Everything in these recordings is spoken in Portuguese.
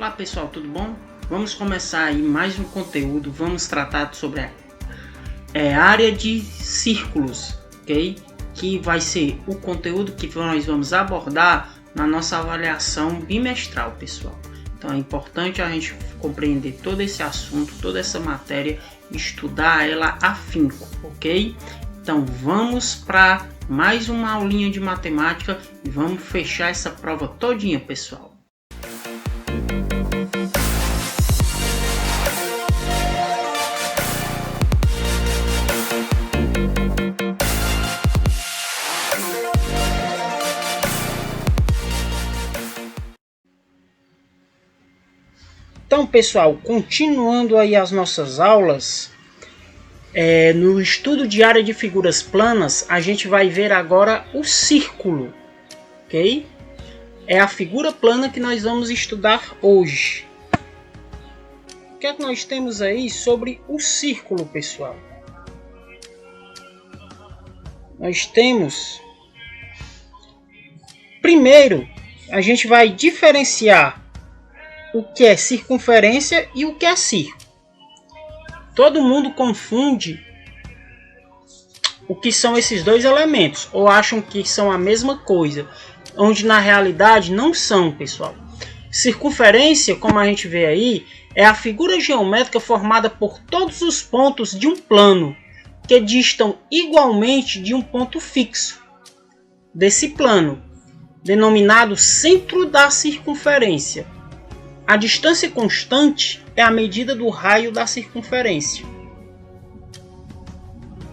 Olá pessoal, tudo bom? Vamos começar aí mais um conteúdo. Vamos tratar sobre a área de círculos, ok? Que vai ser o conteúdo que nós vamos abordar na nossa avaliação bimestral, pessoal. Então é importante a gente compreender todo esse assunto, toda essa matéria, estudar ela afinco, ok? Então vamos para mais uma aulinha de matemática e vamos fechar essa prova todinha, pessoal. Então, pessoal, continuando aí as nossas aulas, no estudo de área de figuras planas, a gente vai ver agora o círculo, ok? É a figura plana que nós vamos estudar hoje. O que é que nós temos aí sobre o círculo, pessoal? Nós temos... Primeiro, a gente vai diferenciar o que é circunferência e o que é círculo. Todo mundo confunde o que são esses dois elementos, ou acham que são a mesma coisa, onde na realidade não são, pessoal. Circunferência, como a gente vê aí, é a figura geométrica formada por todos os pontos de um plano, que distam igualmente de um ponto fixo desse plano, denominado centro da circunferência. A distância constante é a medida do raio da circunferência.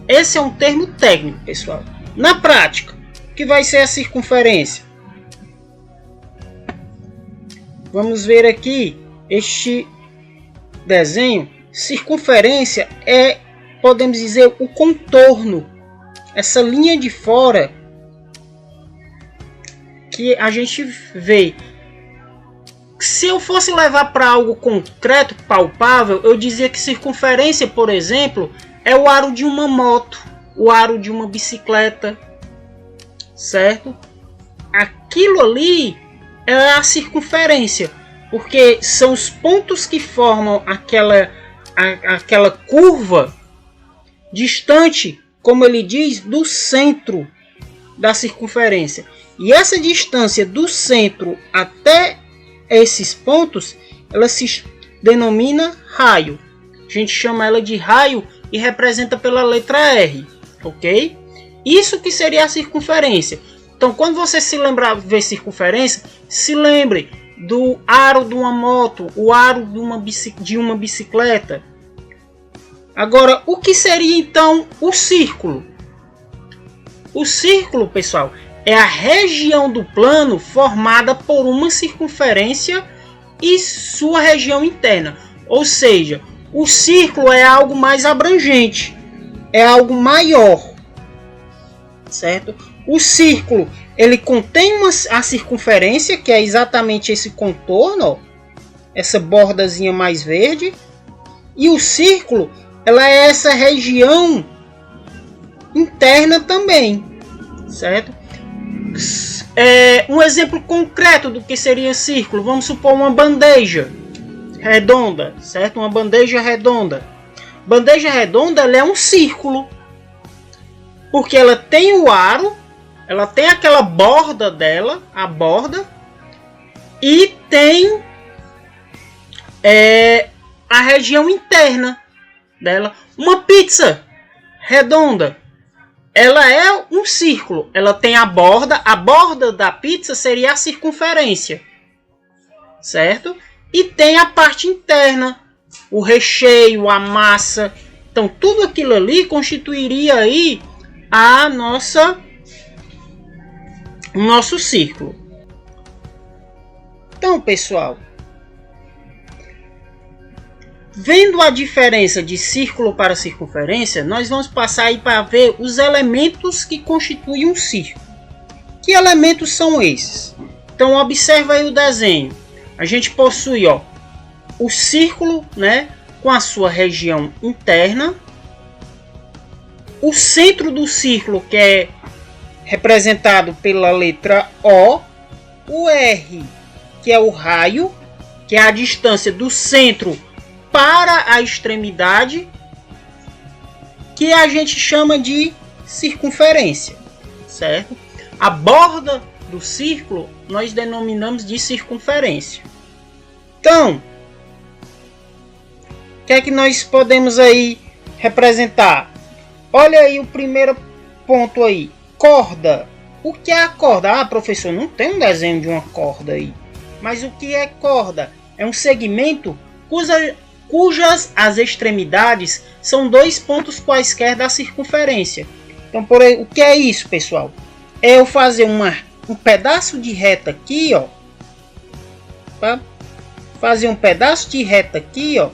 Esse é um termo técnico, pessoal. Na prática, o que vai ser a circunferência? Vamos ver aqui este desenho. Circunferência é, podemos dizer, o contorno. Essa linha de fora que a gente vê. Se eu fosse levar para algo concreto, palpável, eu dizia que circunferência, por exemplo, é o aro de uma moto, o aro de uma bicicleta, certo? Aquilo ali é a circunferência, porque são os pontos que formam aquela curva distante, como ele diz, do centro da circunferência. E essa distância do centro até esses pontos, ela se denomina raio. A gente chama ela de raio e representa pela letra R, ok? Isso que seria a circunferência. Então, quando você se lembrar de ver circunferência, se lembre do aro de uma moto, o aro de uma bicicleta. Agora, o que seria então o círculo? O círculo, pessoal, é a região do plano formada por uma circunferência e sua região interna. Ou seja, o círculo é algo mais abrangente, é algo maior, certo? O círculo, ele contém a circunferência, que é exatamente esse contorno, ó, essa bordazinha mais verde, e o círculo, ela é essa região interna também, certo? Um exemplo concreto do que seria círculo, vamos supor uma bandeja redonda, certo? Uma bandeja redonda. Bandeja redonda, ela é um círculo, porque ela tem o aro, ela tem aquela borda dela, a borda, e tem a região interna dela. Uma pizza redonda, ela é um círculo, ela tem a borda da pizza seria a circunferência, certo? E tem a parte interna, o recheio, a massa. Então tudo aquilo ali constituiria aí o nosso círculo. Então, pessoal, vendo a diferença de círculo para circunferência, nós vamos passar aí para ver os elementos que constituem um círculo. Que elementos são esses? Então observa aí o desenho. A gente possui, ó, o círculo, né, com a sua região interna, o centro do círculo, que é representado pela letra O, o R, que é o raio, que é a distância do centro para a extremidade, que a gente chama de circunferência, certo? A borda do círculo nós denominamos de circunferência. Então, o que é que nós podemos aí representar? Olha aí o primeiro ponto aí, corda. O que é a corda? Ah, professor, não tem um desenho de uma corda aí. Mas o que é corda? É um segmento cujas as extremidades são dois pontos quaisquer da circunferência. Então, o que é isso, pessoal? É eu fazer um pedaço de reta aqui, ó. Tá? Fazer um pedaço de reta aqui, ó,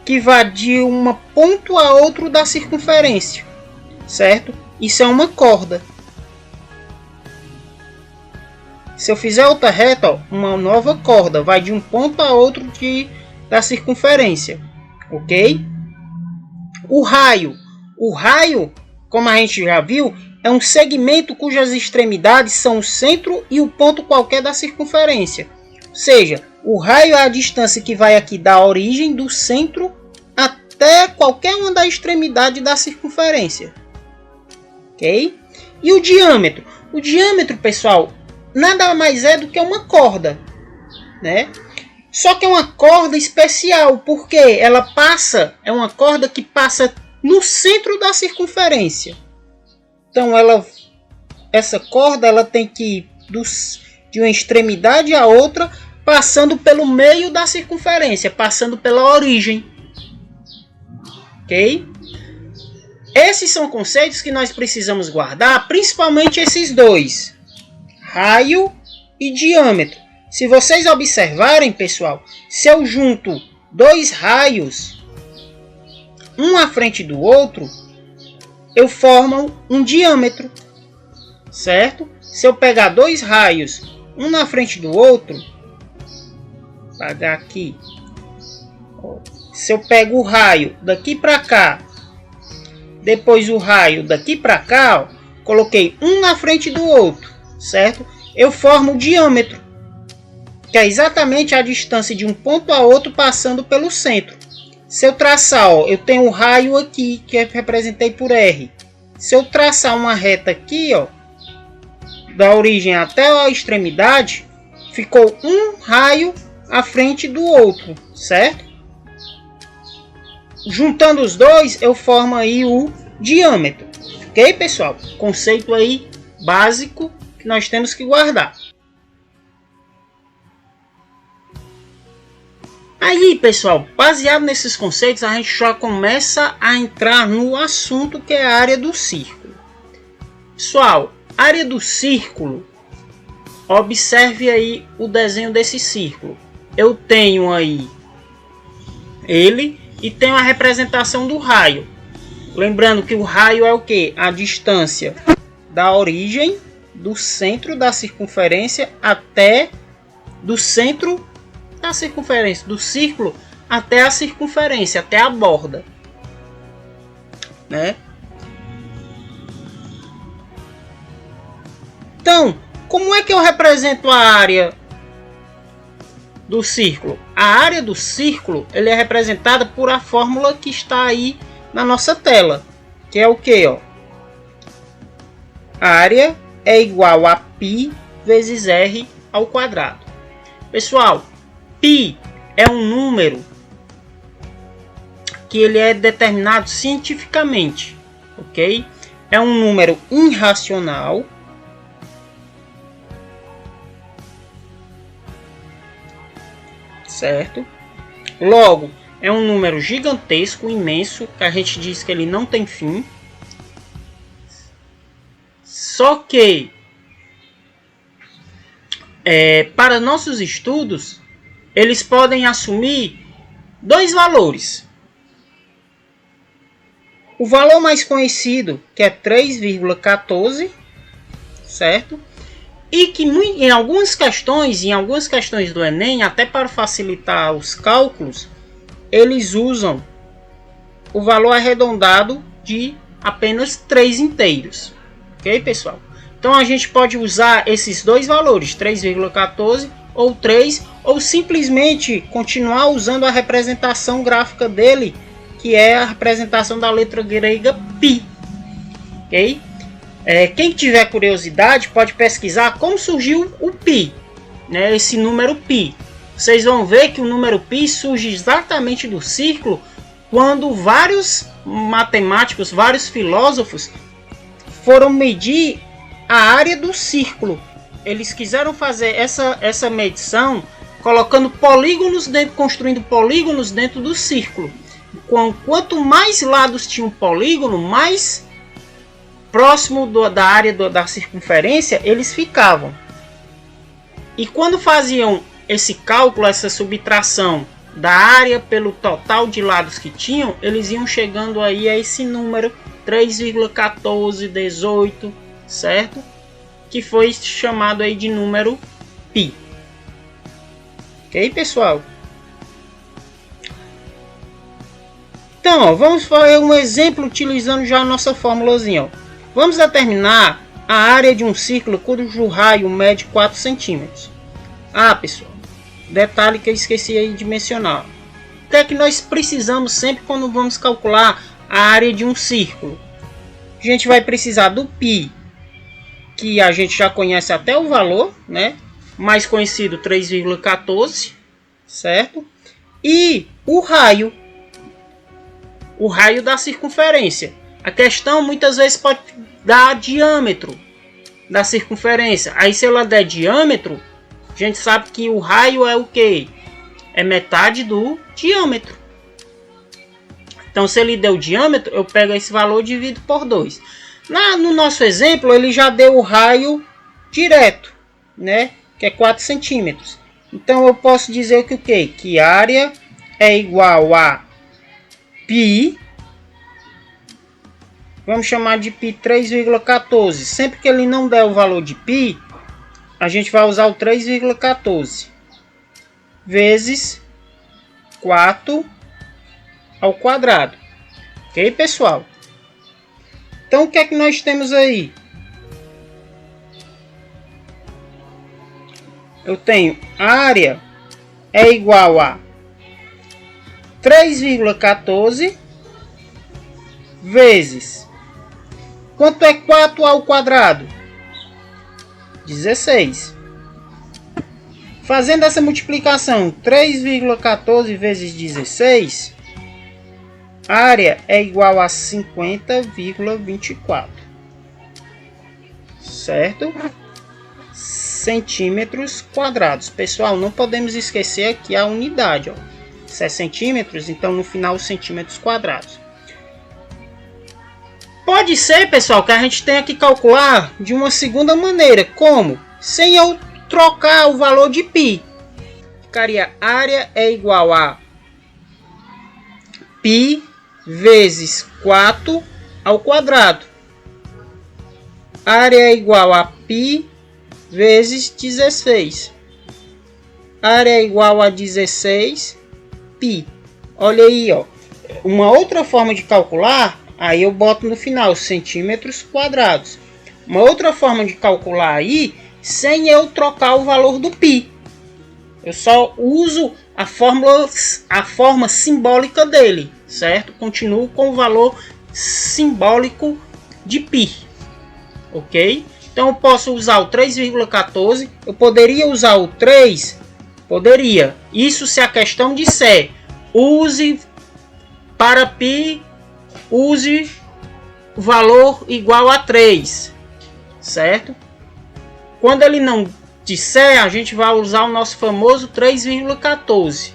que vai de um ponto a outro da circunferência, certo? Isso é uma corda. Se eu fizer outra reta, ó, uma nova corda, vai de um ponto a outro da circunferência, ok? O raio, como a gente já viu, é um segmento cujas extremidades são o centro e o ponto qualquer da circunferência. Ou seja, o raio é a distância que vai aqui da origem do centro até qualquer uma da extremidade da circunferência, ok? E o diâmetro? O diâmetro, pessoal, nada mais é do que uma corda, né? Só que é uma corda especial, porque é uma corda que passa no centro da circunferência. Então essa corda ela tem que ir de uma extremidade a outra, passando pelo meio da circunferência, passando pela origem. Ok? Esses são conceitos que nós precisamos guardar, principalmente esses dois, raio e diâmetro. Se vocês observarem, pessoal, se eu junto dois raios, um à frente do outro, eu formo um diâmetro, certo? Se eu pegar dois raios, um na frente do outro, vou apagar aqui. Se eu pego o raio daqui para cá, depois o raio daqui para cá, ó, coloquei um na frente do outro, certo? Eu formo o diâmetro, que é exatamente a distância de um ponto a outro passando pelo centro. Se eu traçar, ó, eu tenho o raio aqui, que eu representei por R. Se eu traçar uma reta aqui, ó, da origem até a extremidade, ficou um raio à frente do outro, certo? Juntando os dois, eu formo aí o diâmetro. Ok, pessoal? Conceito aí básico que nós temos que guardar. Aí, pessoal, baseado nesses conceitos, a gente já começa a entrar no assunto que é a área do círculo. Pessoal, área do círculo, observe aí o desenho desse círculo. Eu tenho aí ele e tenho a representação do raio. Lembrando que o raio é o que? A distância da origem do centro da circunferência até do centro da circunferência do círculo até a circunferência, até a borda, né? Então, como é que eu represento a área do círculo? A área do círculo ele é representada por a fórmula que está aí na nossa tela, que é o que, ó? A área é igual a π vezes r ao quadrado. Pessoal, π é um número que ele é determinado cientificamente, ok? É um número irracional, certo? Logo, é um número gigantesco, imenso, que a gente diz que ele não tem fim. Só que, para nossos estudos, eles podem assumir dois valores. O valor mais conhecido, que é 3,14, certo? E que em algumas questões do Enem, até para facilitar os cálculos, eles usam o valor arredondado de apenas 3 inteiros. Ok, pessoal? Então a gente pode usar esses dois valores, 3,14 ou 3, ou simplesmente continuar usando a representação gráfica dele, que é a representação da letra grega π. Ok? Quem tiver curiosidade pode pesquisar como surgiu o π, né? Esse número π. Vocês vão ver que o número π surge exatamente do círculo quando vários matemáticos, vários filósofos foram medir a área do círculo. Eles quiseram fazer essa medição colocando polígonos dentro, construindo polígonos dentro do círculo. Quanto mais lados tinha um polígono, mais próximo da área da circunferência eles ficavam. E quando faziam esse cálculo, essa subtração da área pelo total de lados que tinham, eles iam chegando aí a esse número 3,1418, certo? Que foi chamado aí de número π. Ok, pessoal? Então, ó, vamos fazer um exemplo utilizando já a nossa formulazinha. Ó. Vamos determinar a área de um círculo cujo raio mede 4 centímetros. Ah, pessoal, detalhe que eu esqueci aí de mencionar. O que é que nós precisamos sempre quando vamos calcular a área de um círculo? A gente vai precisar do π, que a gente já conhece até o valor, né? Mais conhecido 3,14, certo? E o raio da circunferência. A questão muitas vezes pode dar diâmetro da circunferência. Aí se ela der diâmetro, a gente sabe que o raio é o que? É metade do diâmetro. Então se ele deu diâmetro, eu pego esse valor e divido por 2. No nosso exemplo, ele já deu o raio direto, né? Que é 4 centímetros. Então eu posso dizer que o quê? Que a área é igual a π. Vamos chamar de π 3,14. Sempre que ele não der o valor de π, a gente vai usar o 3,14 vezes 4 ao quadrado. Ok, pessoal? Então, o que é que nós temos aí? Eu tenho a área é igual a 3,14 vezes... Quanto é 4 ao quadrado? 16. Fazendo essa multiplicação, 3,14 vezes 16... A área é igual a 50,24, certo? Centímetros quadrados. Pessoal, não podemos esquecer aqui a unidade. Ó. Se é centímetros, então no final centímetros quadrados. Pode ser, pessoal, que a gente tenha que calcular de uma segunda maneira. Como? Sem eu trocar o valor de π. Ficaria área é igual a π vezes 4 ao quadrado. Área é igual a π vezes 16. Área é igual a 16 π. Olha aí, ó. Uma outra forma de calcular, aí eu boto no final centímetros quadrados. Uma outra forma de calcular aí, sem eu trocar o valor do π. Eu só uso a forma simbólica dele, certo? Continuo com o valor simbólico de π, ok? Então eu posso usar o 3,14, eu poderia usar o 3, poderia. Isso se a questão disser, use para π, use o valor igual a 3, certo? Quando ele não disser, a gente vai usar o nosso famoso 3,14.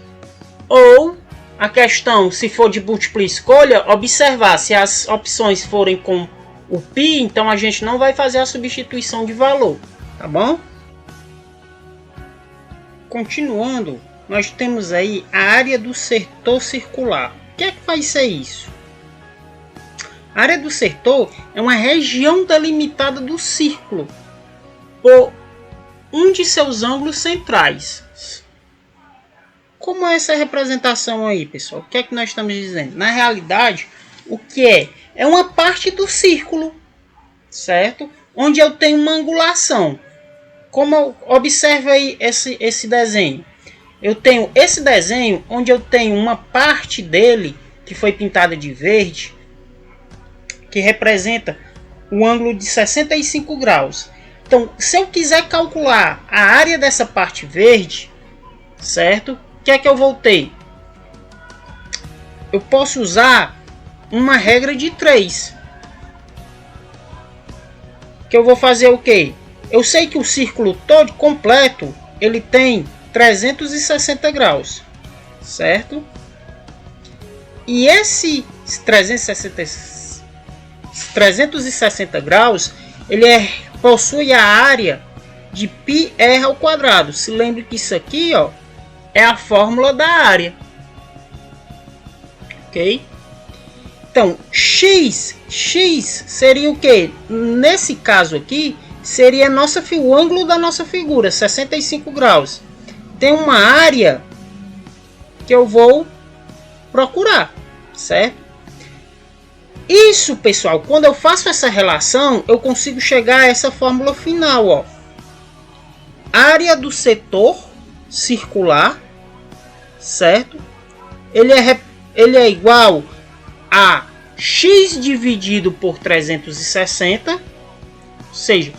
Ou a questão, se for de múltipla escolha, observar se as opções forem com o π, então a gente não vai fazer a substituição de valor, tá bom? Continuando, nós temos aí a área do setor circular. O que é que vai ser isso? A área do setor é uma região delimitada do círculo por um de seus ângulos centrais. Como é essa representação aí, pessoal? O que é que nós estamos dizendo? Na realidade, o que é? É uma parte do círculo, certo? Onde eu tenho uma angulação. observa aí esse desenho. Eu tenho esse desenho onde eu tenho uma parte dele que foi pintada de verde, que representa o ângulo de 65 graus. Então, se eu quiser calcular a área dessa parte verde, certo? O que é que eu vou ter? Eu posso usar uma regra de 3. Que eu vou fazer o quê? Eu sei que o círculo todo completo ele tem 360 graus, certo? E esse 360 graus ele possui a área de πr ao quadrado. Se lembre que isso aqui, ó, é a fórmula da área, ok? Então, x seria o que? Nesse caso aqui, seria o ângulo da nossa figura, 65 graus. Tem uma área que eu vou procurar, certo? Isso, pessoal, quando eu faço essa relação, eu consigo chegar a essa fórmula final, ó. Área do setor circular, certo? Ele é igual a x dividido por 360, ou seja,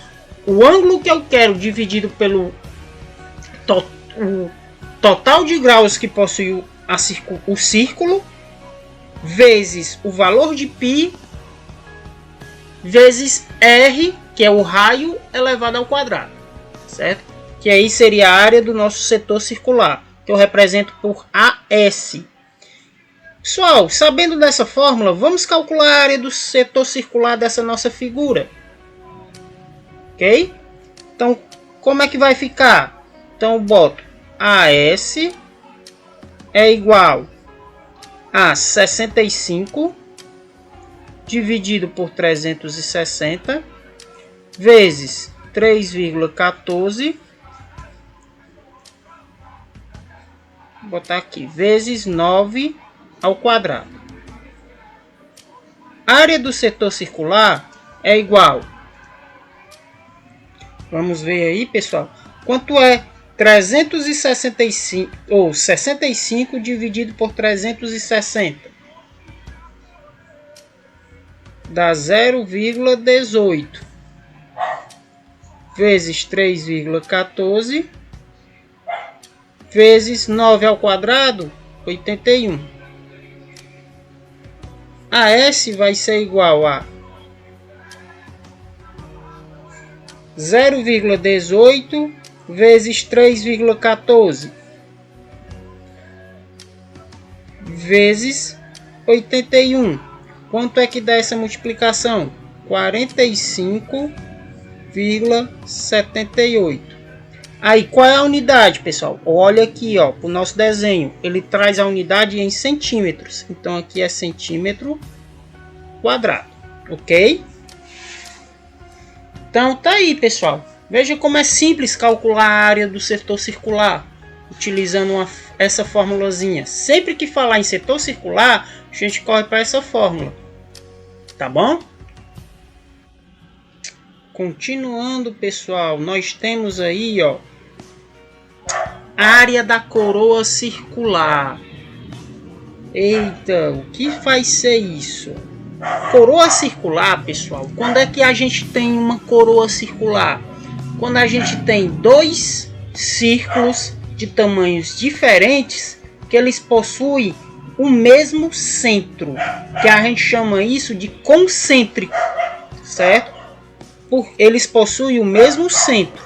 o ângulo que eu quero dividido pelo o total de graus que possui o círculo, vezes o valor de π, vezes r, que é o raio elevado ao quadrado, certo? Que aí seria a área do nosso setor circular, que eu represento por AS. Pessoal, sabendo dessa fórmula, vamos calcular a área do setor circular dessa nossa figura. Ok? Então, como é que vai ficar? Então, eu boto AS é igual a 65 dividido por 360 vezes 3,14, vou botar aqui, vezes 9 ao quadrado. A área do setor circular é igual, vamos ver aí, pessoal, quanto é 365 ou 65 dividido por 360, dá 0,18 vezes 3,14 vezes 9 ao quadrado, 81. AS vai ser igual a 0,18 vezes 3,14 vezes 81. Quanto é que dá essa multiplicação? 45,78. Aí, qual é a unidade, pessoal? Olha aqui, ó, para o nosso desenho. Ele traz a unidade em centímetros. Então, aqui é centímetro quadrado, ok? Então, tá aí, pessoal. Veja como é simples calcular a área do setor circular, utilizando essa formulazinha. Sempre que falar em setor circular, a gente corre para essa fórmula. Tá bom? Continuando, pessoal, nós temos aí, ó, a área da coroa circular. Eita, o que vai ser isso? Coroa circular, pessoal, quando é que a gente tem uma coroa circular? Quando a gente tem dois círculos de tamanhos diferentes, que eles possuem o mesmo centro, que a gente chama isso de concêntrico, certo? Eles possuem o mesmo centro,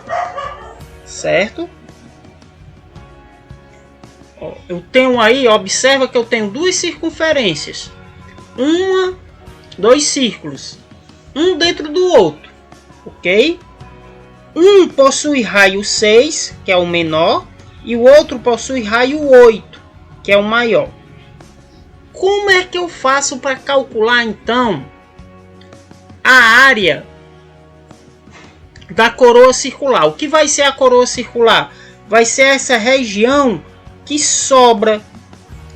certo? Ó, eu tenho aí, observa que eu tenho duas circunferências, dois círculos, um dentro do outro, ok? Um possui raio 6, que é o menor, e o outro possui raio 8, que é o maior. Como é que eu faço para calcular, então, a área da coroa circular? O que vai ser a coroa circular? Vai ser essa região que sobra,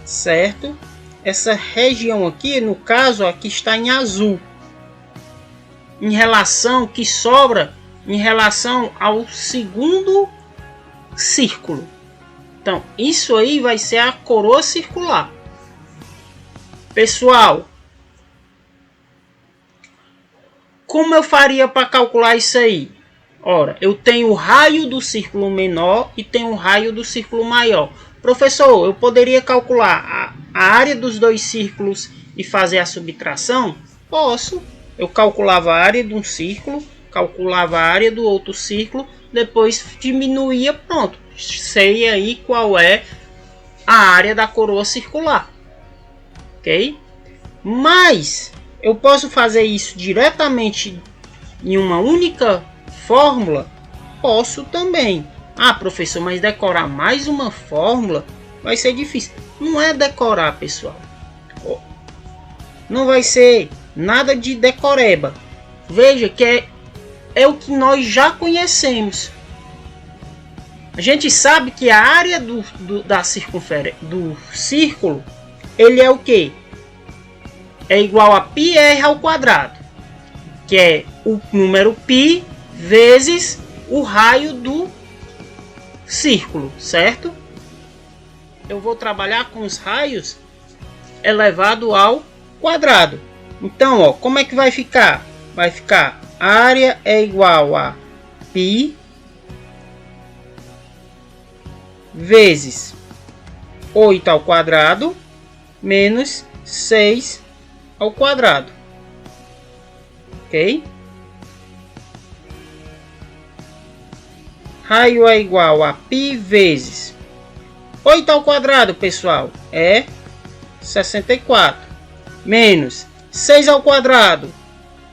certo? Essa região aqui, no caso, aqui está em azul, em relação que sobra em relação ao segundo círculo. Então, isso aí vai ser a coroa circular. Pessoal, como eu faria para calcular isso aí? Ora, eu tenho o raio do círculo menor e tenho o raio do círculo maior. Professor, eu poderia calcular a área dos dois círculos e fazer a subtração? Posso. Eu calculava a área de um círculo, calculava a área do outro círculo, depois diminuía, pronto. Sei aí qual é a área da coroa circular. Ok? Mas eu posso fazer isso diretamente em uma única fórmula? Posso também. Ah, professor, mas decorar mais uma fórmula vai ser difícil. Não é decorar, pessoal. Não vai ser nada de decoreba. Veja que é o que nós já conhecemos. A gente sabe que a área da circunferência do círculo, ele é o que? É igual a πr ao quadrado, que é o número π vezes o raio do círculo, certo? Eu vou trabalhar com os raios elevado ao quadrado. Então, ó, como é que vai ficar? Vai ficar a área é igual a π vezes 8 ao quadrado menos 6 ao quadrado. Ok? Raio é igual a π vezes 8 ao quadrado, pessoal, é 64. Menos 6 ao quadrado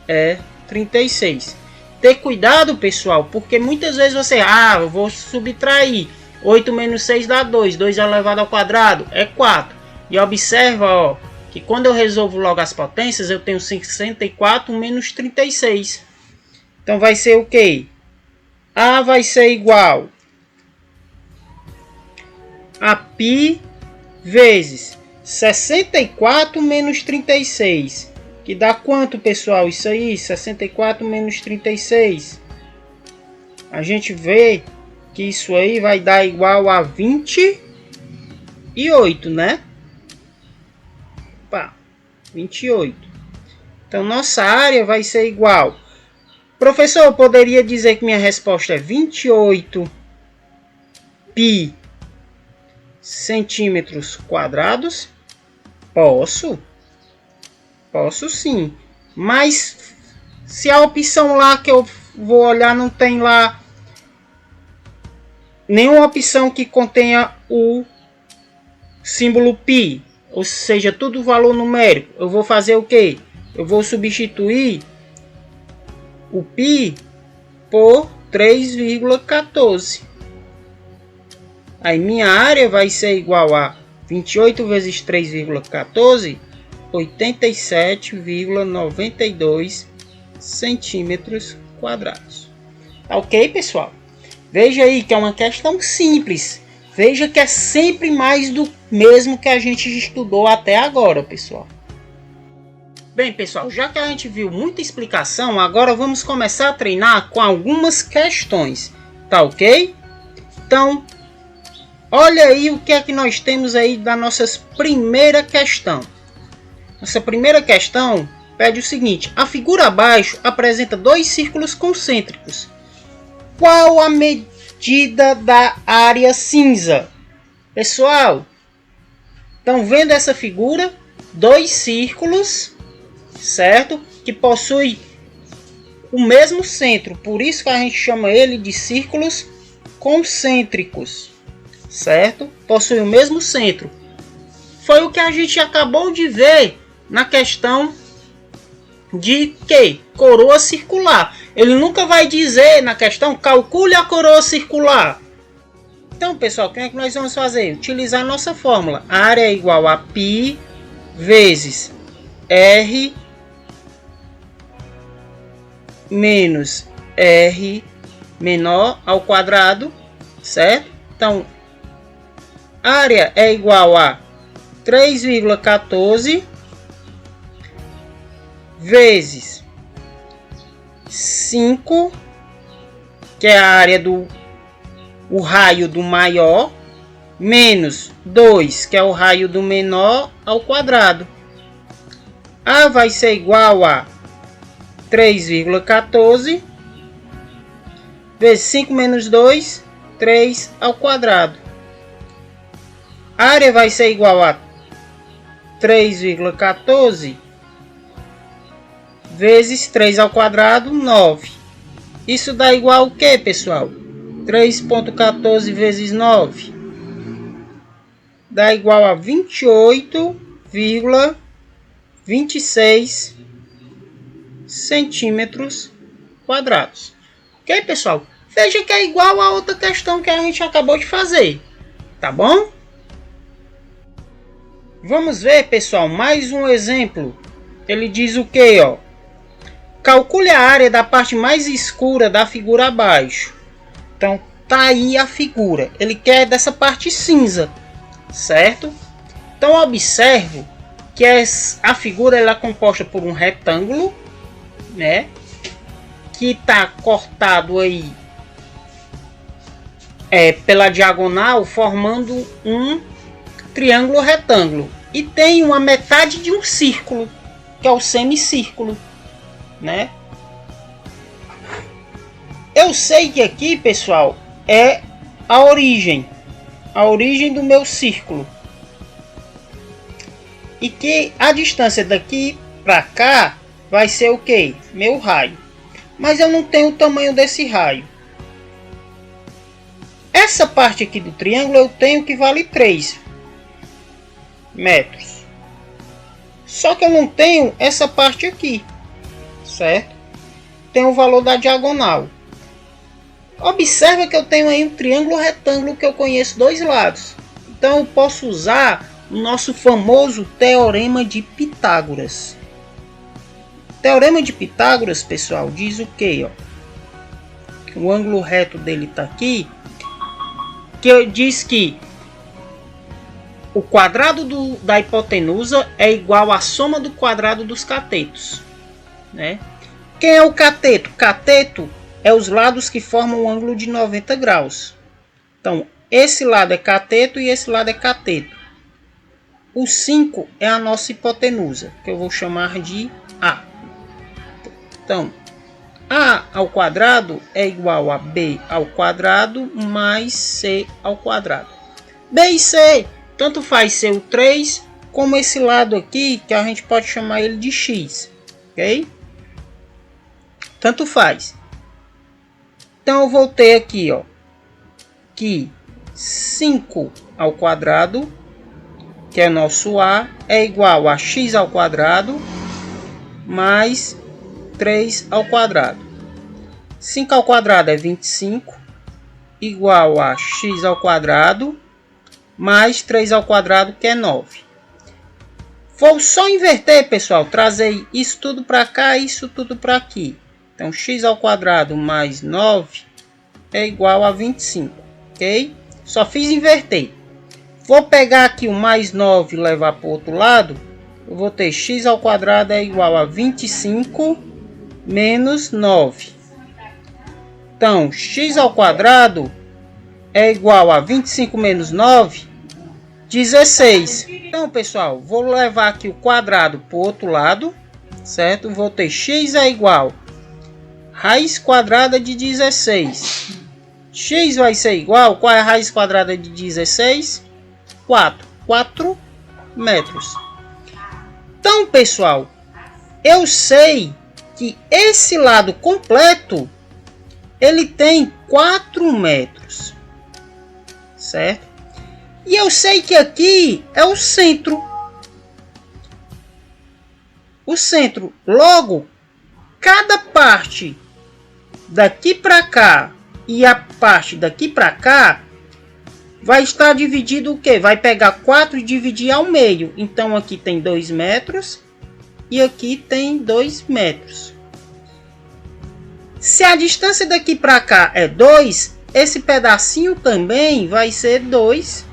é 36. Ter cuidado, pessoal, porque muitas vezes você... eu vou subtrair. 8 menos 6 dá 2. 2 elevado ao quadrado é 4. E observa, ó, que quando eu resolvo logo as potências, eu tenho 64 menos 36. Então vai ser o quê? A vai ser igual a π vezes 64 menos 36. Que dá quanto, pessoal? Isso aí, 64 menos 36. A gente vê que isso aí vai dar igual a 28, né? Opa, 28. Então, nossa área vai ser igual. Professor, eu poderia dizer que minha resposta é 28 π centímetros quadrados? Posso. Posso sim. Mas se a opção lá que eu vou olhar não tem lá nenhuma opção que contenha o símbolo π, ou seja, tudo valor numérico, eu vou fazer o quê? Eu vou substituir o π por 3,14. Aí minha área vai ser igual a 28 vezes 3,14, 87,92 centímetros quadrados. Ok, pessoal? Veja aí que é uma questão simples. Veja que é sempre mais do mesmo que a gente estudou até agora, pessoal. Bem, pessoal, já que a gente viu muita explicação, agora vamos começar a treinar com algumas questões. Tá ok? Então, olha aí o que é que nós temos aí da nossa primeira questão. Nossa primeira questão pede o seguinte: a figura abaixo apresenta dois círculos concêntricos. Qual a medida da área cinza? Pessoal, estão vendo essa figura? Dois círculos, certo? Que possuem o mesmo centro. Por isso que a gente chama ele de círculos concêntricos, certo? Possuem o mesmo centro. Foi o que a gente acabou de ver na questão de que? Coroa circular. Ele nunca vai dizer na questão, calcule a coroa circular. Então, pessoal, o que é que nós vamos fazer? Utilizar a nossa fórmula. A área é igual a π vezes r menos r menor ao quadrado, certo? Então, a área é igual a 3,14 vezes 5 que é a área do o raio do maior, menos 2, que é o raio do menor, ao quadrado. A vai ser igual a 3,14 vezes 5 menos 2, 3 ao quadrado. A área vai ser igual a 3,14 vezes 3 ao quadrado, 9. Isso dá igual o que, pessoal? 3,14 vezes 9 dá igual a 28,26 centímetros quadrados. Ok, pessoal? Veja que é igual a outra questão que a gente acabou de fazer. Tá bom? Vamos ver, pessoal, mais um exemplo. Ele diz o que, ó? Calcule a área da parte mais escura da figura abaixo. Então, tá aí a figura. Ele quer dessa parte cinza, certo? Então, observe que a figura ela é composta por um retângulo, né? Que tá cortado aí pela diagonal, formando um triângulo retângulo. E tem uma metade de um círculo, que é o semicírculo, né? Eu sei que aqui, pessoal, é a origem do meu círculo. E que a distância daqui para cá vai ser o que? Meu raio. Mas eu não tenho o tamanho desse raio. Essa parte aqui do triângulo eu tenho que vale 3 metros. Só que eu não tenho essa parte aqui, certo? Tem o valor da diagonal. Observa que eu tenho aí um triângulo retângulo que eu conheço dois lados. Então eu posso usar o nosso famoso Teorema de Pitágoras. O Teorema de Pitágoras, pessoal, diz o que? O ângulo reto dele está aqui. Que diz que o quadrado da hipotenusa é igual à soma do quadrado dos catetos, né? Quem é o cateto? Cateto é os lados que formam um ângulo de 90 graus. Então, esse lado é cateto e esse lado é cateto. O 5 é a nossa hipotenusa, que eu vou chamar de A. Então, A ao quadrado é igual a B ao quadrado mais C ao quadrado. B e C, tanto faz ser o 3, como esse lado aqui, que a gente pode chamar ele de X. Ok? Tanto faz. Então eu vou ter aqui, ó, que 5 ao quadrado, que é nosso A, é igual a x ao quadrado mais 3 ao quadrado. 5 ao quadrado é 25, igual a x ao quadrado mais 3 ao quadrado, que é 9. Vou só inverter, pessoal, trazer isso tudo para cá e isso tudo para aqui. Então, x ao quadrado mais 9 é igual a 25, ok? Só fiz inverter. Vou pegar aqui o mais 9 e levar para o outro lado. Eu vou ter x ao quadrado é igual a 25 menos 9. Então, x ao quadrado é igual a 25 menos 9, 16. Então, pessoal, vou levar aqui o quadrado para o outro lado, certo? Vou ter x é igual raiz quadrada de 16. X vai ser igual, qual é a raiz quadrada de 16? 4 metros. Então, pessoal, eu sei que esse lado completo, ele tem 4 metros, certo? E eu sei que aqui é o centro. O centro, logo, cada parte daqui para cá e a parte daqui para cá vai estar dividido o que? Vai pegar 4 e dividir ao meio. Então aqui tem 2 metros e aqui tem 2 metros. Se a distância daqui para cá é 2, esse pedacinho também vai ser 2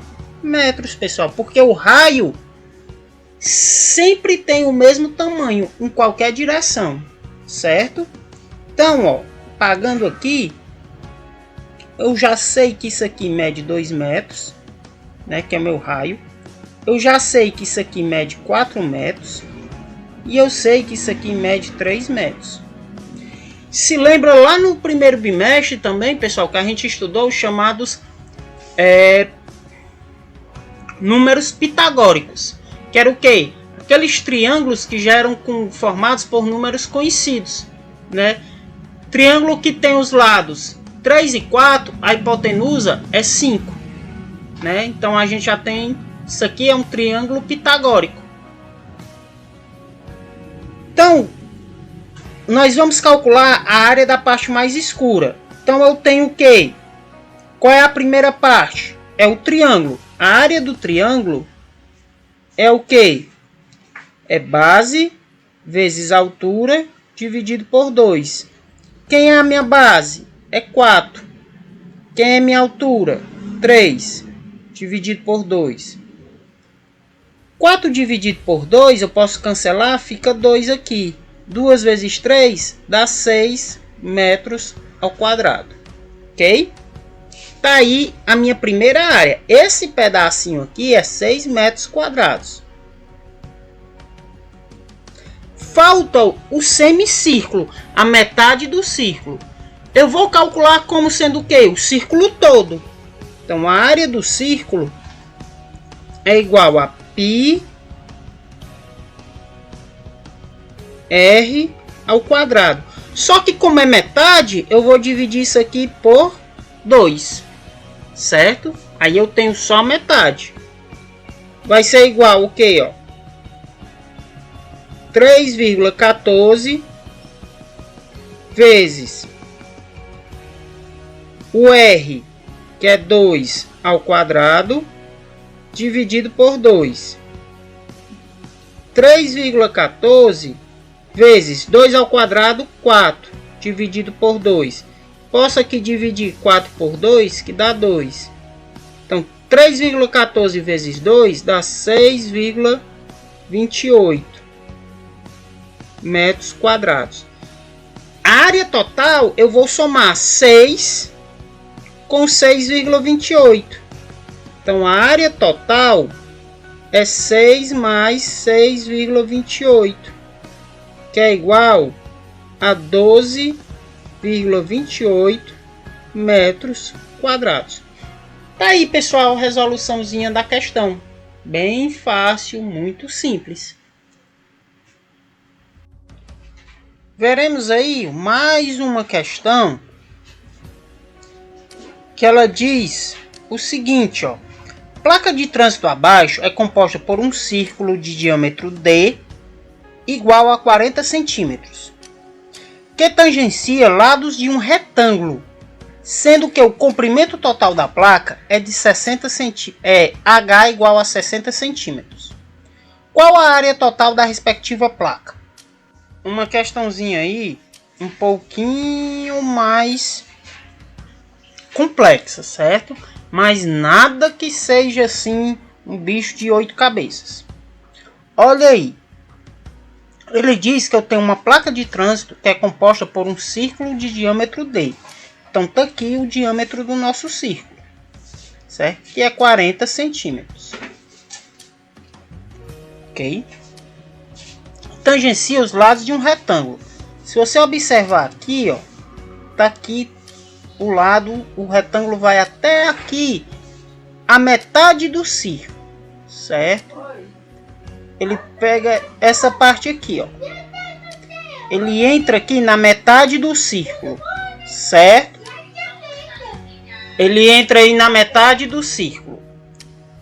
metros, pessoal. Porque o raio sempre tem o mesmo tamanho em qualquer direção, certo? Então, ó, pagando aqui, eu já sei que isso aqui mede 2 metros, né, que é meu raio. Eu já sei que isso aqui mede 4 metros. E eu sei que isso aqui mede 3 metros. Se lembra lá no primeiro bimestre também, pessoal, que a gente estudou os chamados números pitagóricos. Que era o quê? Aqueles triângulos que já eram formados por números conhecidos, né? Triângulo que tem os lados 3 e 4, a hipotenusa é 5, né? Então a gente já tem, isso aqui é um triângulo pitagórico. Então, nós vamos calcular a área da parte mais escura. Então eu tenho o quê? Qual é a primeira parte? É o triângulo. A área do triângulo é o quê? É base vezes altura dividido por 2. Quem é a minha base? É 4. Quem é minha altura? 3 dividido por 2. 4 dividido por 2, eu posso cancelar, fica 2 aqui. 2 vezes 3 dá 6 metros ao quadrado. Ok? Tá aí a minha primeira área. Esse pedacinho aqui é 6 metros quadrados. Falta o semicírculo, a metade do círculo. Eu vou calcular como sendo o quê? O círculo todo. Então a área do círculo é igual a πr ao quadrado. Só que como é metade, eu vou dividir isso aqui por 2, certo? Aí eu tenho só metade. Vai ser igual o quê? Ó? 3,14 vezes o r, que é 2 ao quadrado, dividido por 2. 3,14 vezes 2 ao quadrado, 4, dividido por 2. Posso aqui dividir 4 por 2, que dá 2. Então, 3,14 vezes 2 dá 6,28 metros quadrados. A área total, eu vou somar 6 com 6,28. Então, a área total é 6 mais 6,28, que é igual a 12,28 metros quadrados. Tá aí, pessoal, a resoluçãozinha da questão. Bem fácil, muito simples. Veremos aí mais uma questão que ela diz o seguinte, ó. Placa de trânsito abaixo é composta por um círculo de diâmetro D igual a 40 centímetros, que tangencia lados de um retângulo, sendo que o comprimento total da placa é de 60 centímetros, H igual a 60 centímetros. Qual a área total da respectiva placa? Uma questãozinha aí um pouquinho mais complexa, certo? Mas nada que seja assim um bicho de 8 cabeças. Olha aí. Ele diz que eu tenho uma placa de trânsito que é composta por um círculo de diâmetro D. Então tá aqui o diâmetro do nosso círculo, certo? Que é 40 centímetros. Ok? Tangencia os lados de um retângulo. Se você observar aqui, ó, tá aqui o lado, o retângulo vai até aqui, a metade do círculo, certo? Ele pega essa parte aqui, ó. Ele entra aqui na metade do círculo, certo? Ele entra aí na metade do círculo.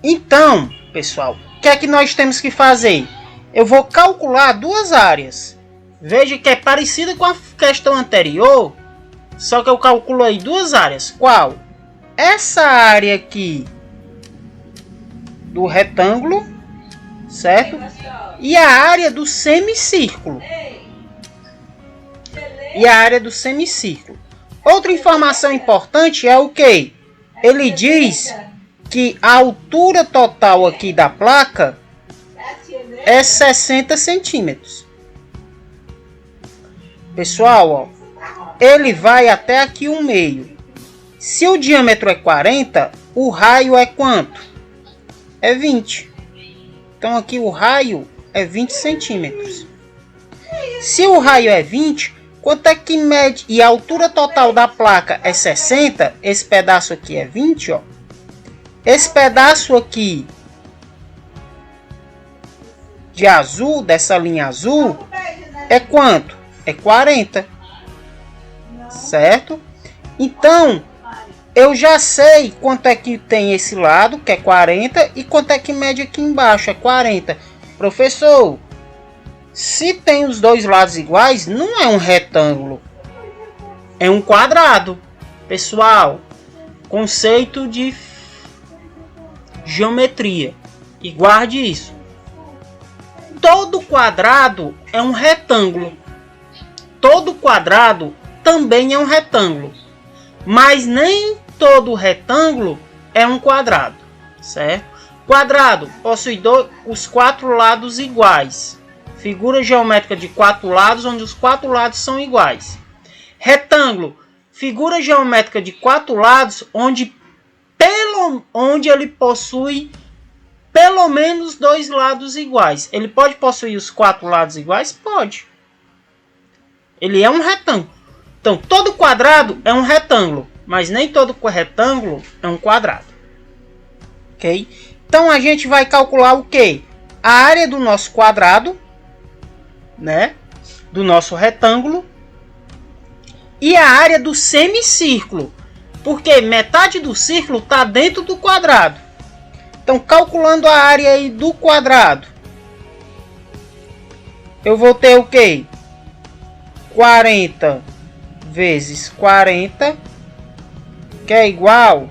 Então, pessoal, o que é que nós temos que fazer? Eu vou calcular duas áreas. Veja que é parecida com a questão anterior, só que eu calculo aí duas áreas. Qual? Essa área aqui do retângulo, certo? E a área do semicírculo. E a área do semicírculo. Outra informação importante é o que? Ele diz que a altura total aqui da placa é 60 centímetros. Pessoal, ó, ele vai até aqui o meio. Se o diâmetro é 40, o raio é quanto? É 20. Então aqui o raio é 20 centímetros. Se o raio é 20, quanto é que mede? E a altura total da placa é 60, esse pedaço aqui é 20, ó. Esse pedaço aqui de azul, dessa linha azul, é quanto? É 40. Certo? Então, eu já sei quanto é que tem esse lado, que é 40, e quanto é que mede aqui embaixo, é 40. Professor, se tem os dois lados iguais, não é um retângulo, é um quadrado. Pessoal, conceito de geometria, e guarde isso. Todo quadrado é um retângulo. Todo quadrado também é um retângulo. Mas nem todo retângulo é um quadrado, certo? Quadrado possui os quatro lados iguais. Figura geométrica de quatro lados, onde os quatro lados são iguais. Retângulo, figura geométrica de quatro lados, onde ele possui pelo menos dois lados iguais. Ele pode possuir os quatro lados iguais? Pode. Ele é um retângulo. Então, todo quadrado é um retângulo, mas nem todo retângulo é um quadrado. Ok? Então, a gente vai calcular o quê? A área do nosso quadrado, né? Do nosso retângulo. E a área do semicírculo. Porque metade do círculo está dentro do quadrado. Então, calculando a área aí do quadrado, eu vou ter o quê? 40 vezes 40, que é igual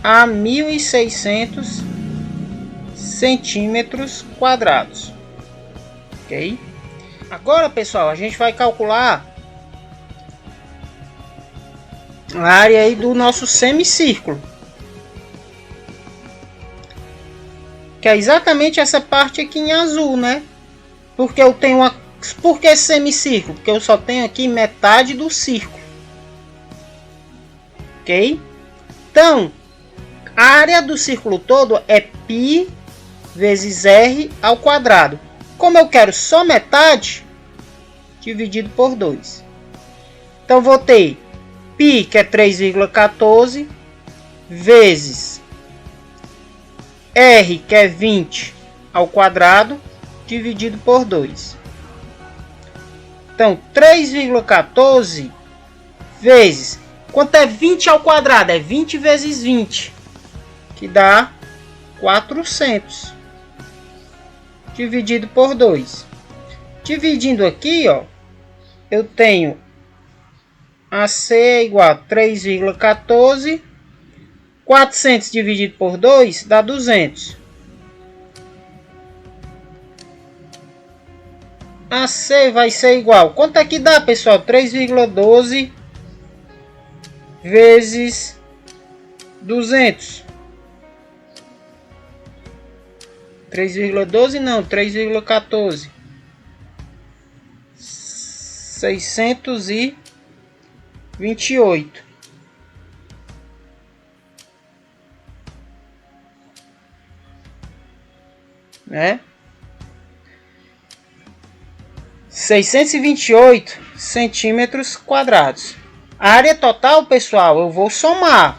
a 1.600 centímetros quadrados. Ok? Agora, pessoal, a gente vai calcular a área aí do nosso semicírculo, que é exatamente essa parte aqui em azul, né? Porque eu tenho uma... Por que semicírculo? Porque eu só tenho aqui metade do círculo. Ok? Então, a área do círculo todo é π vezes r ao quadrado. Como eu quero só metade, dividido por 2. Então, vou ter π, que é 3,14, vezes r, que é 20 ao quadrado, dividido por 2. Então, 3,14 vezes... Quanto é 20 ao quadrado? É 20 vezes 20, que dá 400. Dividido por 2. Dividindo aqui, ó, eu tenho AC é igual a 3,14. 400 dividido por 2 dá 200. AC vai ser igual. Quanto é que dá, pessoal? 3,12 vezes 200. 3,12 não, 3,14. 628. Né? 628 centímetros quadrados. A área total, pessoal, eu vou somar.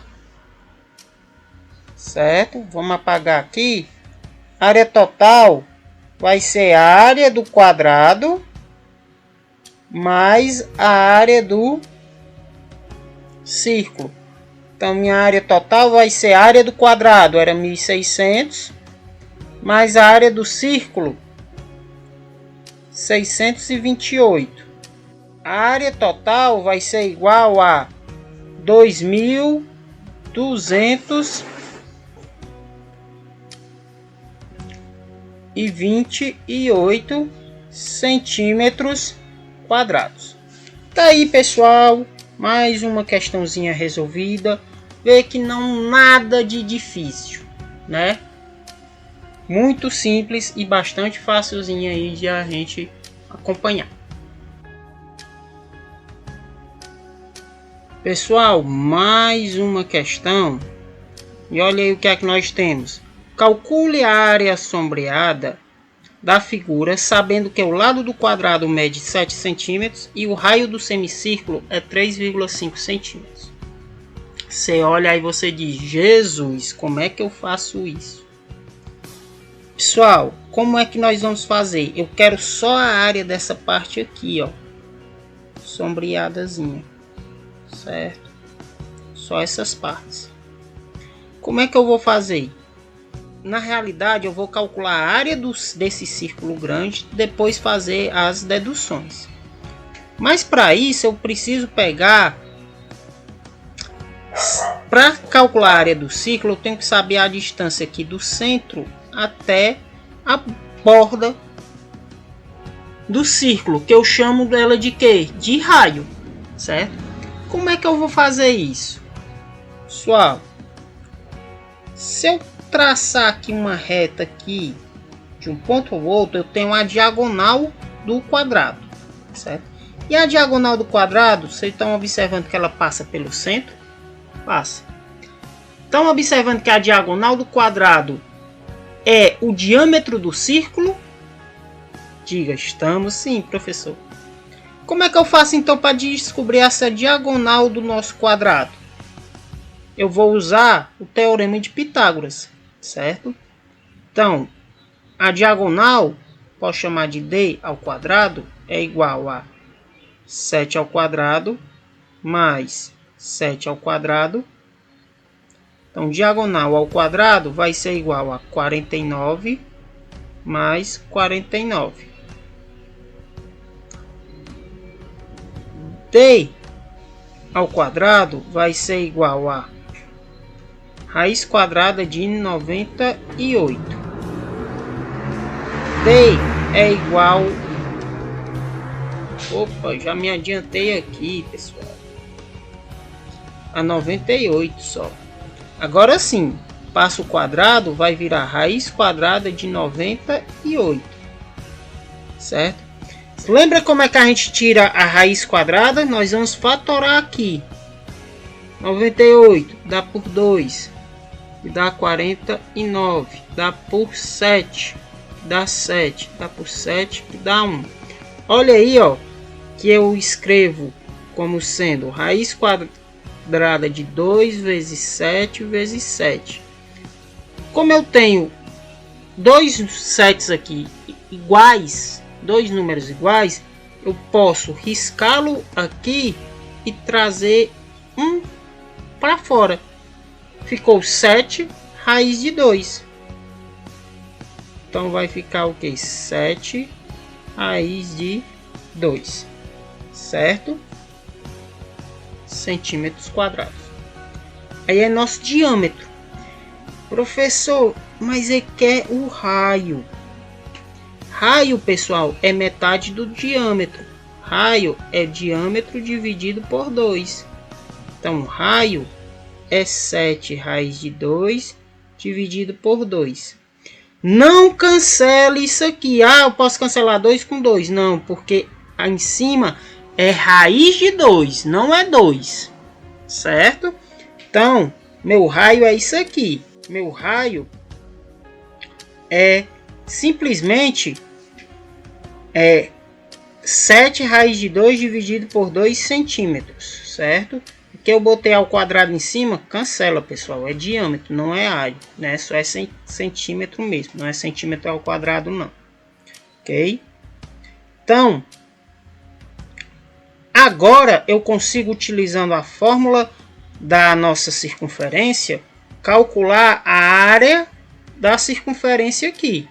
Certo? Vamos apagar aqui. A área total vai ser a área do quadrado mais a área do círculo. Então, minha área total vai ser a área do quadrado, era 1.600, mais a área do círculo, 628. A área total vai ser igual a 2.228 centímetros quadrados. Tá aí, pessoal, mais uma questãozinha resolvida. Vê que não nada de difícil, né? Muito simples e bastante facilzinho aí de a gente acompanhar. Pessoal, mais uma questão. E olha aí o que é que nós temos. Calcule a área sombreada da figura, sabendo que o lado do quadrado mede 7 centímetros e o raio do semicírculo é 3,5 centímetros. Você olha aí e você diz, Jesus, como é que eu faço isso? Pessoal, como é que nós vamos fazer? Eu quero só a área dessa parte aqui, ó, sombreadazinha, certo? Só essas partes. Como é que eu vou fazer? Na realidade, eu vou calcular a área desse círculo grande, depois fazer as deduções. Mas para isso, eu preciso pegar... Para calcular a área do círculo, eu tenho que saber a distância aqui do centro até a borda do círculo, que eu chamo dela de quê? De raio, certo? Como é que eu vou fazer isso? Pessoal, se eu traçar aqui uma reta aqui de um ponto ao outro, eu tenho a diagonal do quadrado, certo? E a diagonal do quadrado, vocês estão observando que ela passa pelo centro? Passa. Estão observando que a diagonal do quadrado é o diâmetro do círculo? Diga, estamos sim, professor. Como é que eu faço então para descobrir essa diagonal do nosso quadrado? Eu vou usar o teorema de Pitágoras, certo? Então, a diagonal, posso chamar de d ao quadrado, é igual a 7 ao quadrado mais 7 ao quadrado. Então, diagonal ao quadrado vai ser igual a 49 mais 49. D ao quadrado vai ser igual a raiz quadrada de 98. D é igual... Opa, já me adiantei aqui, pessoal. A 98 só. Agora sim, passo o quadrado, vai virar raiz quadrada de 98. Certo? Lembra como é que a gente tira a raiz quadrada? Nós vamos fatorar aqui. 98 dá por 2. Que dá 49, dá por 7, dá 7, dá por 7, que dá 1. Olha aí, ó, que eu escrevo como sendo raiz quadrada de 2 vezes 7 vezes 7. Como eu tenho dois sets aqui iguais, dois números iguais, eu posso riscá-lo aqui e trazer um para fora. Ficou 7 raiz de 2. Então vai ficar o que? 7 raiz de 2. Certo? Centímetros quadrados. Aí é nosso diâmetro. Professor, mas é que é o raio. Raio, pessoal, é metade do diâmetro. Raio é diâmetro dividido por 2. Então, raio é 7 raiz de 2 dividido por 2. Não cancele isso aqui. Ah, eu posso cancelar 2 com 2. Não, porque aí em cima é raiz de 2, não é 2. Certo? Então, meu raio é isso aqui. Meu raio é simplesmente 7 raiz de 2 dividido por 2 centímetros. Certo? Que eu botei ao quadrado em cima, cancela, pessoal, é diâmetro, não é área, né? Só é centímetro mesmo, não é centímetro ao quadrado, não. Ok? Então, agora eu consigo, utilizando a fórmula da nossa circunferência, calcular a área da circunferência aqui.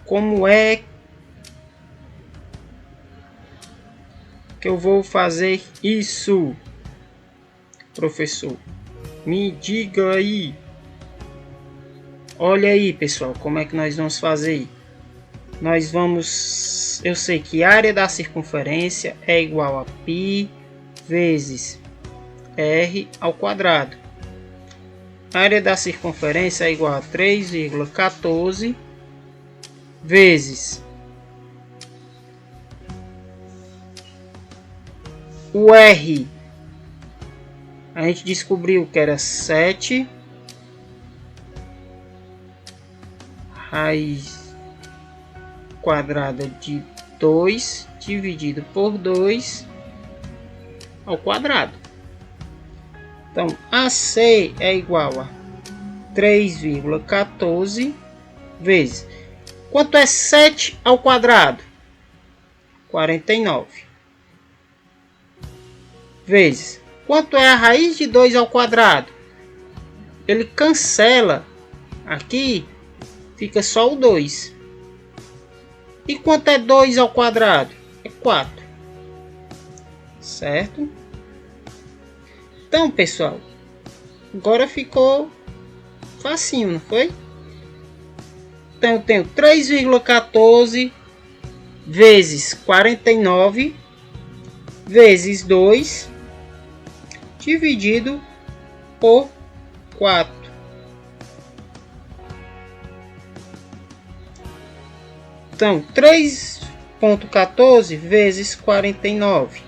Como é que eu vou fazer isso, professor? Me diga aí. Olha aí, pessoal, como é que nós vamos fazer? Nós vamos... Eu sei que a área da circunferência é igual a π vezes r ao quadrado. A área da circunferência é igual a 3,14 vezes O R a gente descobriu que era 7 raiz quadrada de 2 dividido por 2 ao quadrado. Então, AC é igual a 3,14 vezes. Quanto é 7 ao quadrado? 49. Vezes. Quanto é a raiz de 2 ao quadrado? Ele cancela. Aqui fica só o 2. E quanto é 2 ao quadrado? É 4. Certo? Então, pessoal, agora ficou facinho, não foi? Então, eu tenho 3,14 vezes 49 vezes 2 dividido por 4. Então, 3,14 vezes 49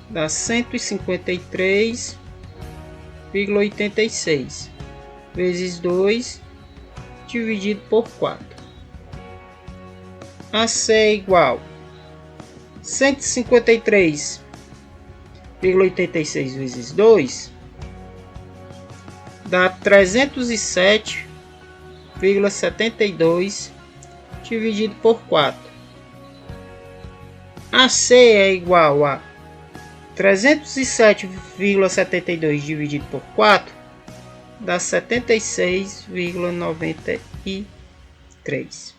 dá 153,86 vezes 2 dividido por 4. AC é igual a 153,86 vezes 2 dá 307,72 dividido por 4. AC é igual a 307,72 dividido por 4 dá 76,93.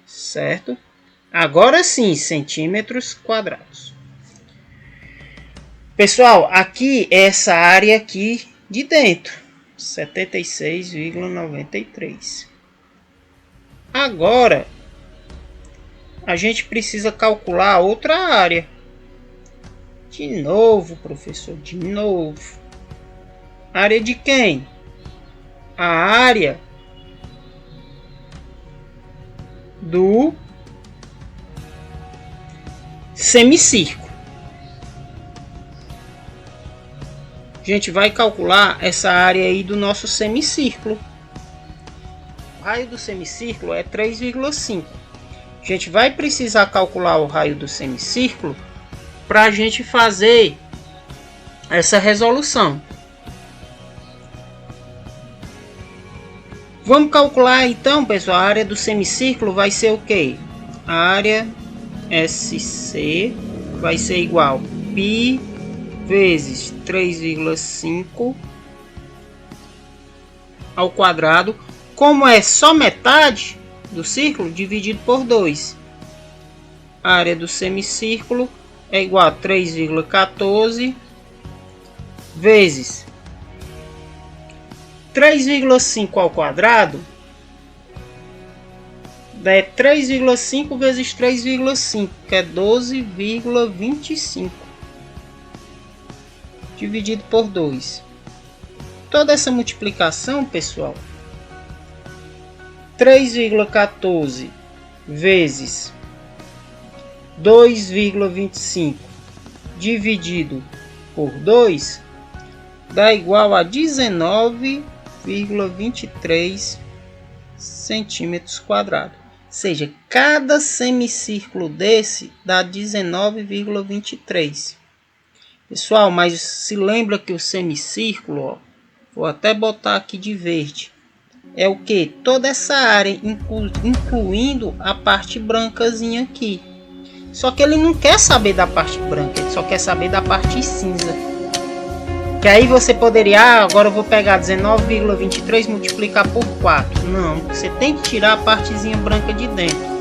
Certo? Agora sim, centímetros quadrados. Pessoal, aqui é essa área aqui de dentro, 76,93. Agora a gente precisa calcular outra área. De novo, professor, de novo. Área de quem? A área do semicírculo. A gente vai calcular essa área aí do nosso semicírculo. O raio do semicírculo é 3,5. A gente vai precisar calcular o raio do semicírculo para a gente fazer essa resolução. Vamos calcular então, pessoal, a área do semicírculo vai ser o quê? A área SC vai ser igual a π vezes 3,5 ao quadrado. Como é só metade do círculo, dividido por 2. A área do semicírculo é igual a 3,14 vezes 3,5 ao quadrado é 3,5 vezes 3,5, que é 12,25 dividido por 2. Toda essa multiplicação, pessoal, 3,14 vezes 2,25 dividido por 2 dá igual a 19,23 centímetros quadrados. Ou seja, cada semicírculo desse dá 19,23. Pessoal, mas se lembra que o semicírculo, ó, vou até botar aqui de verde, é o que? Toda essa área, incluindo a parte brancazinha aqui. Só que ele não quer saber da parte branca, ele só quer saber da parte cinza. Que aí você poderia, agora eu vou pegar 19,23 e multiplicar por 4. Não, você tem que tirar a partezinha branca de dentro.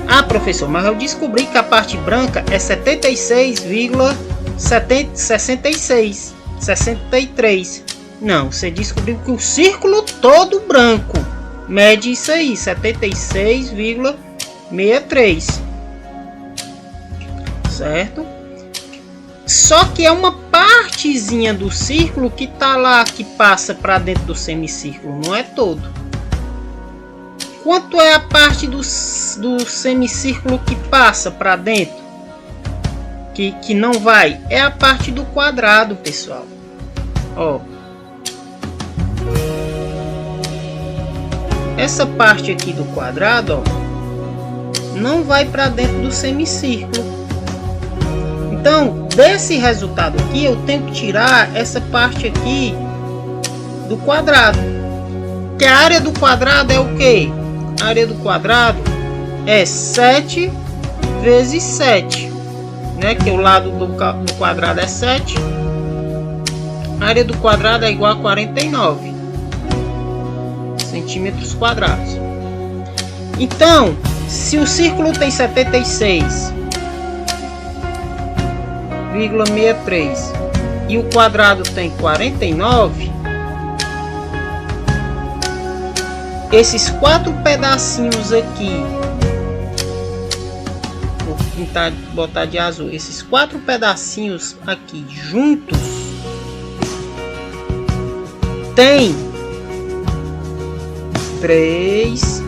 Ah, professor, mas eu descobri que a parte branca é 63. Não, você descobriu que o círculo todo branco mede isso aí, 76,63. Certo? Só que é uma partezinha do círculo que tá lá, que passa para dentro do semicírculo, não é todo. Quanto é a parte do semicírculo que passa para dentro? que não vai, é a parte do quadrado, pessoal. Ó, essa parte aqui do quadrado, ó, não vai para dentro do semicírculo. Então, desse resultado aqui, eu tenho que tirar essa parte aqui do quadrado. Que a área do quadrado é o quê? A área do quadrado é 7 vezes 7, né? Que o lado do quadrado é 7. A área do quadrado é igual a 49 centímetros quadrados. Então, se o círculo tem 76,63 e o quadrado tem 49, esses 4 pedacinhos aqui, vou pintar, botar de azul, esses 4 pedacinhos aqui juntos tem 3,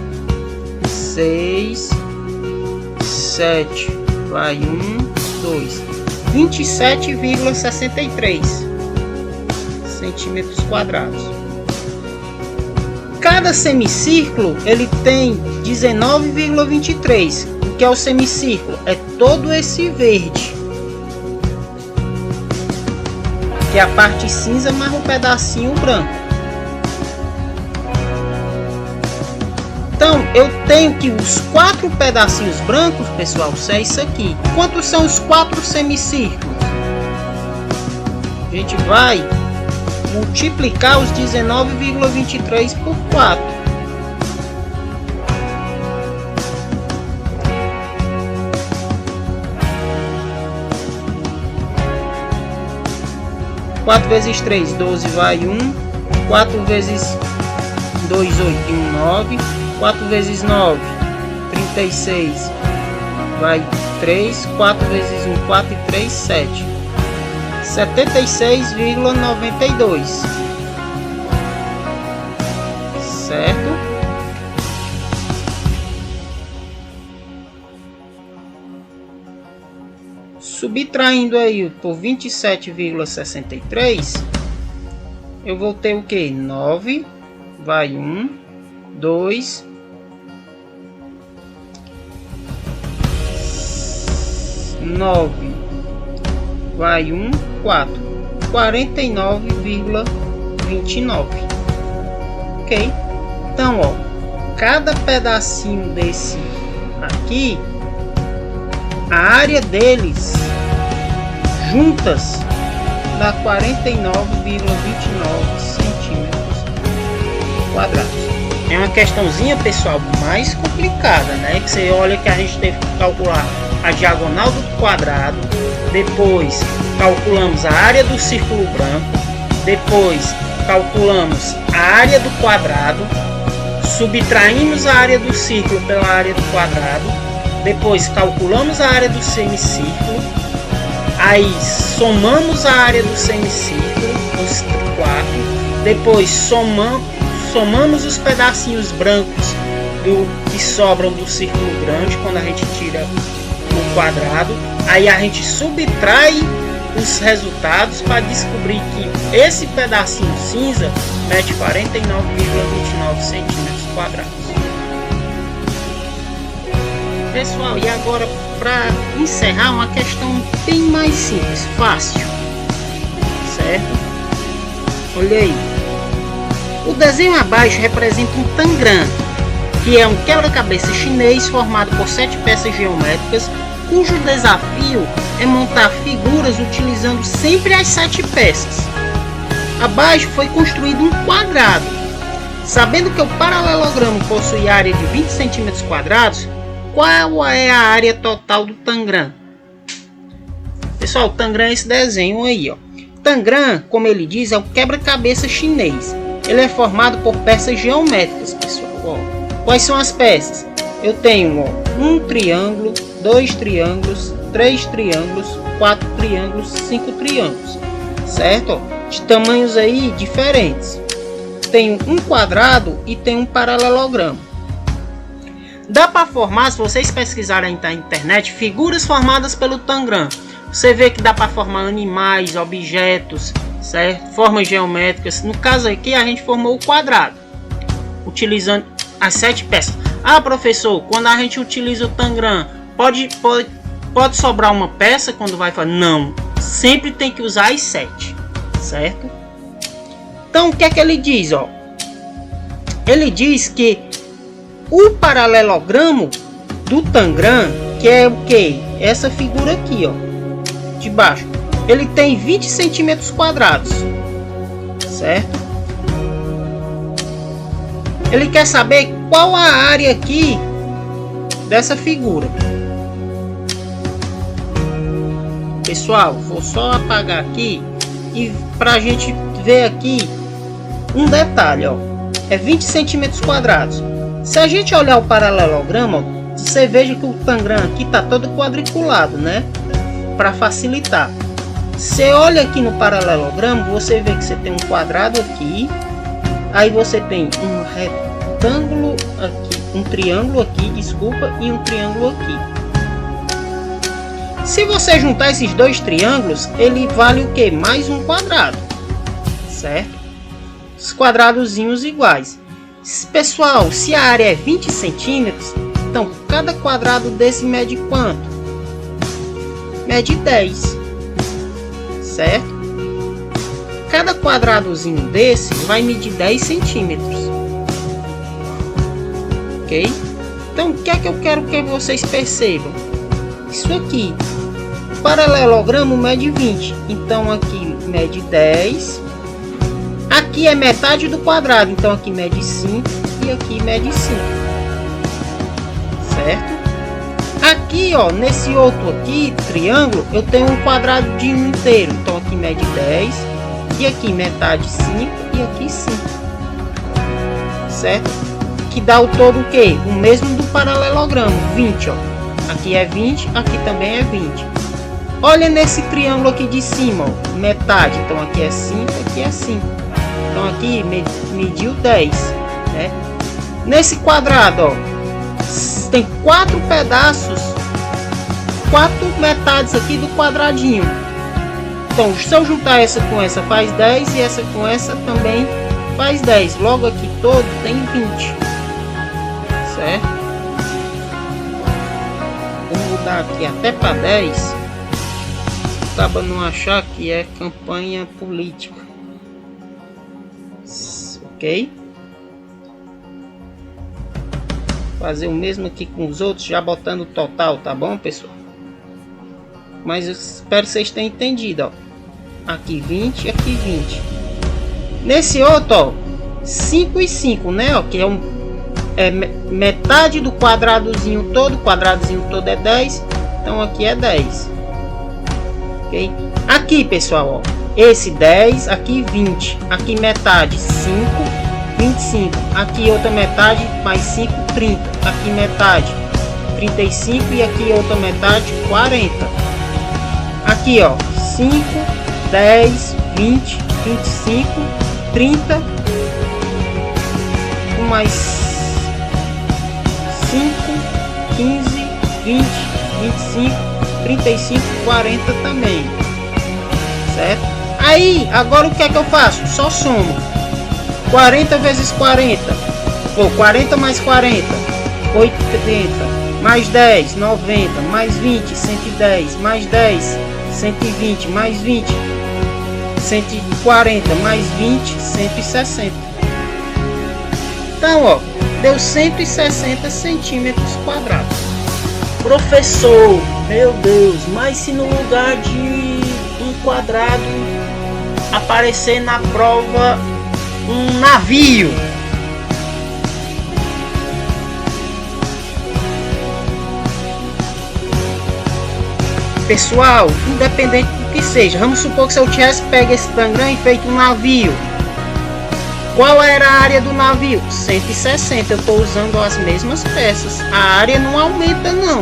6, 7, vai 1, 2, 27,63 centímetros quadrados. Cada semicírculo ele tem 19,23. O que é o semicírculo? É todo esse verde, que é a parte cinza mais um pedacinho branco. Então eu tenho que os 4 pedacinhos brancos, pessoal, é isso aqui. Quantos são os 4 semicírculos? A gente vai multiplicar os 19,23 por 4. Quatro vezes 3, 12, vai 1. 4 vezes 2, 8 e 1, 9. 4 vezes 9, 36, vai 3. 4 vezes 1, 4 e 3, 7. 76,92, certo? Subtraindo aí por 27,63, eu vou ter o que? 9, vai 1, 2, 9, vai 1, 4, 49,29. Ok? Então, ó, cada pedacinho desse aqui, a área deles juntas dá 49,29 centímetros quadrados. É uma questãozinha, pessoal, mais complicada, né? Que você olha que a gente teve que calcular a diagonal do quadrado, depois calculamos a área do círculo branco, depois calculamos a área do quadrado, subtraímos a área do círculo pela área do quadrado, depois calculamos a área do semicírculo, aí somamos a área do semicírculo, os 4, depois somamos os pedacinhos brancos que sobram do círculo grande quando a gente tira o quadrado, aí a gente subtrai os resultados para descobrir que esse pedacinho cinza mede 49,29 centímetros quadrados. Pessoal, e agora para encerrar, uma questão bem mais simples, fácil, certo? Olha aí, o desenho abaixo representa um tangram, que é um quebra-cabeça chinês formado por 7 peças geométricas, cujo desafio é montar figuras utilizando sempre as 7 peças. Abaixo foi construído um quadrado. Sabendo que o paralelogramo possui área de 20 centímetros quadrados, qual é a área total do tangram? Pessoal, o tangram é esse desenho aí, ó. Tangram, como ele diz, é um quebra-cabeça chinês. Ele é formado por peças geométricas, pessoal. Ó. Quais são as peças? Eu tenho, ó, um triângulo, 2 triângulos, 3 triângulos, 4 triângulos, 5 triângulos, certo? Ó, de tamanhos aí diferentes. Tenho um quadrado e tem um paralelogramo. Dá para formar, se vocês pesquisarem na internet, figuras formadas pelo tangram. Você vê que dá para formar animais, objetos, certo? Formas geométricas. No caso aqui a gente formou o quadrado, utilizando as 7 peças. Ah, professor, quando a gente utiliza o Tangram, pode sobrar uma peça quando vai fazer? Não, sempre tem que usar as 7, certo? Então o que é que ele diz, ó? Ele diz que o paralelogramo do Tangram, que é o que? Essa figura aqui, ó, de baixo, ele tem 20 centímetros quadrados, certo? Ele quer saber qual a área aqui dessa figura. Pessoal, vou só apagar aqui e para a gente ver aqui um detalhe, ó, é 20 centímetros quadrados. Se a gente olhar o paralelogramo, você veja que o Tangram aqui está todo quadriculado, né? Para facilitar. Você olha aqui no paralelogramo, você vê que você tem um quadrado aqui, aí você tem um retângulo aqui, um triângulo aqui, desculpa, e um triângulo aqui. Se você juntar esses dois triângulos, ele vale o que? Mais um quadrado, certo? Os quadradozinhos iguais. Pessoal, se a área é 20 centímetros, então cada quadrado desse mede quanto? Mede 10, certo? Cada quadradozinho desse vai medir 10 centímetros, ok? Então o que é que eu quero que vocês percebam? Isso aqui, o paralelogramo mede 20, então aqui mede 10. Aqui é metade do quadrado, então aqui mede 5 e aqui mede 5, certo? Aqui, ó, nesse outro aqui, triângulo, eu tenho um quadradinho inteiro, então aqui mede 10 e aqui metade 5 e aqui 5, certo? Que dá o todo o que? O mesmo do paralelogramo, 20, ó. Aqui é 20, aqui também é 20. Olha nesse triângulo aqui de cima, ó, metade, então aqui é 5, aqui é 5. Então aqui mediu 10, né? Nesse quadrado, ó, tem 4 pedaços, 4 metades aqui do quadradinho. Então se eu juntar essa com essa faz 10 e essa com essa também faz 10. Logo aqui todo tem 20, certo? Vou mudar aqui até para 10, acaba não achar que é campanha política. Ok? Fazer o mesmo aqui com os outros, já botando o total, tá bom, pessoal? Mas eu espero que vocês tenham entendido, ó. Aqui 20 e aqui 20. Nesse outro, ó, 5 e 5, né? Ó, que é metade do quadradozinho todo. O quadradozinho todo é 10. Então aqui é 10. Ok? Aqui, pessoal, ó. Esse 10, aqui 20, aqui metade 5, 25, aqui outra metade mais 5, 30, aqui metade 35 e aqui outra metade 40. Aqui, ó, 5, 10, 20, 25, 30, com mais 5, 15, 20, 25, 35, 40 também, certo? Aí, agora o que é que eu faço? Só somo. 40 vezes 40. Ou 40 mais 40. 80. Mais 10, 90. Mais 20, 110. Mais 10, 120. Mais 20, 140. Mais 20, 160. Então, ó, deu 160 centímetros quadrados. Professor, meu Deus, mas se no lugar de um quadrado aparecer na prova um navio? Pessoal, independente do que seja, vamos supor que se eu tivesse pego esse Tangram e feito um navio, qual era a área do navio? 160. Eu estou usando as mesmas peças, a área não aumenta não.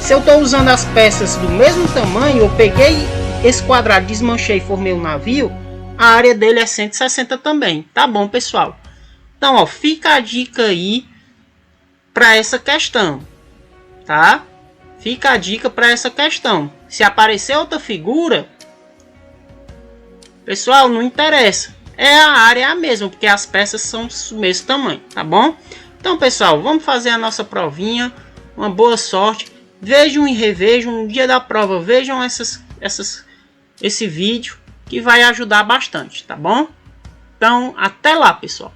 Se eu estou usando as peças do mesmo tamanho, eu peguei esse quadrado, desmanchei e formei um navio, a área dele é 160 também. Tá bom, pessoal? Então, ó, fica a dica aí para essa questão, tá? Fica a dica para essa questão. Se aparecer outra figura, pessoal, não interessa. A área é a mesma, porque as peças são do mesmo tamanho, tá bom? Então, pessoal, vamos fazer a nossa provinha. Uma boa sorte. Vejam e revejam no dia da prova. Vejam esse vídeo que vai ajudar bastante, tá bom? Então, até lá, pessoal.